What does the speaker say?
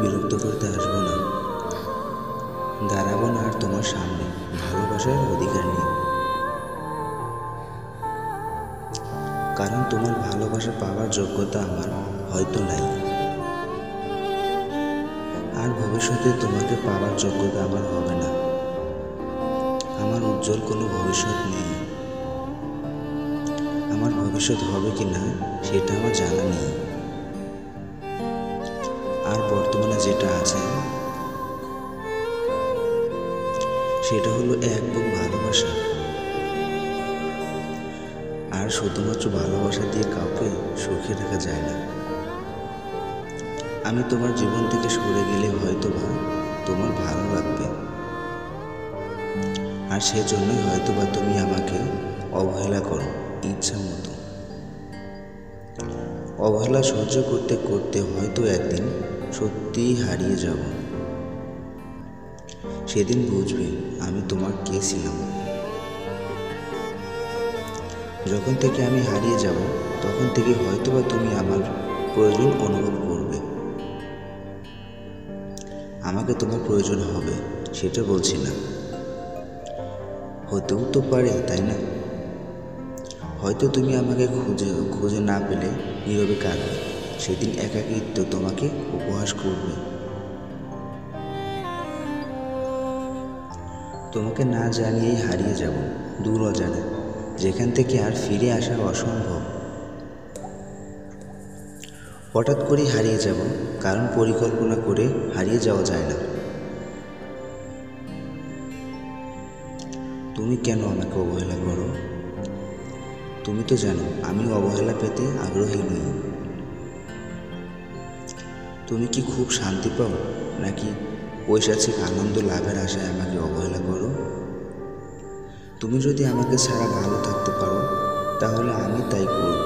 বিরক্ত করতে আসবো না, দাঁড়াবো না আর তোমার সামনে ভালোবাসার অধিকার নিয়ে। কারণ তোমার ভালোবাসা পাওয়ার যোগ্যতা আমার হয়তো নাই, আর ভবিষ্যতে তোমাকে পাওয়ার যোগ্যতা আমার হবে না। আমার উজ্জ্বল কোনো ভবিষ্যৎ নেই। আমার ভবিষ্যৎ হবে কি না সেটা আমার জানা নেই। আর বর্তমানে যেটা আছে সেটা হলো এক বুক ভালোবাসা। আর শুধুমাত্র ভালোবাসা দিয়ে কাউকে সুখে রাখা যায় না। আমি তোমার জীবন থেকে সরে গেলে হয়তোবা তোমার ভালো লাগবে, আর সেজন্যই হয়তোবা তুমি আমাকে অবহেলা করো ইচ্ছা মতো। অবহেলা সহ্য করতে করতে হয়তো একদিন সত্যিই হারিয়ে যাব। সেদিন বুঝবে আমি তোমার কে ছিলাম। যখন থেকে আমি হারিয়ে যাব তখন থেকে হয়তোবা তুমি আমার প্রয়োজন অনুভব করবে। আমাকে তোমার প্রয়োজন হবে সেটা বলছি না, হতেও তো পারে, তাই না? হয়তো তুমি আমাকে খুঁজে না পেলে নীরবে কাঁদবে। সেদিন একাকিত্ব তোমাকে উপহাস করবে। তোমাকে না জানিয়েই হারিয়ে যাব দূর অজানে, যেখান থেকে আর ফিরে আসা অসম্ভব। হঠাৎ করেই হারিয়ে যাব, কারণ পরিকল্পনা করে হারিয়ে যাওয়া যায় না। তুমি কেন আমাকে অবহেলা করো? তুমি তো জানো আমি অবহেলা পেতে আগ্রহী নই। তুমি কি খুব শান্তি পাও, নাকি পৈশাচিক আনন্দ লাভের আশায় আমাকে অবহেলা করো? তুমি যদি আমাকে ছাড়া ভালো থাকতে পারো তাহলে আমি তাই করব।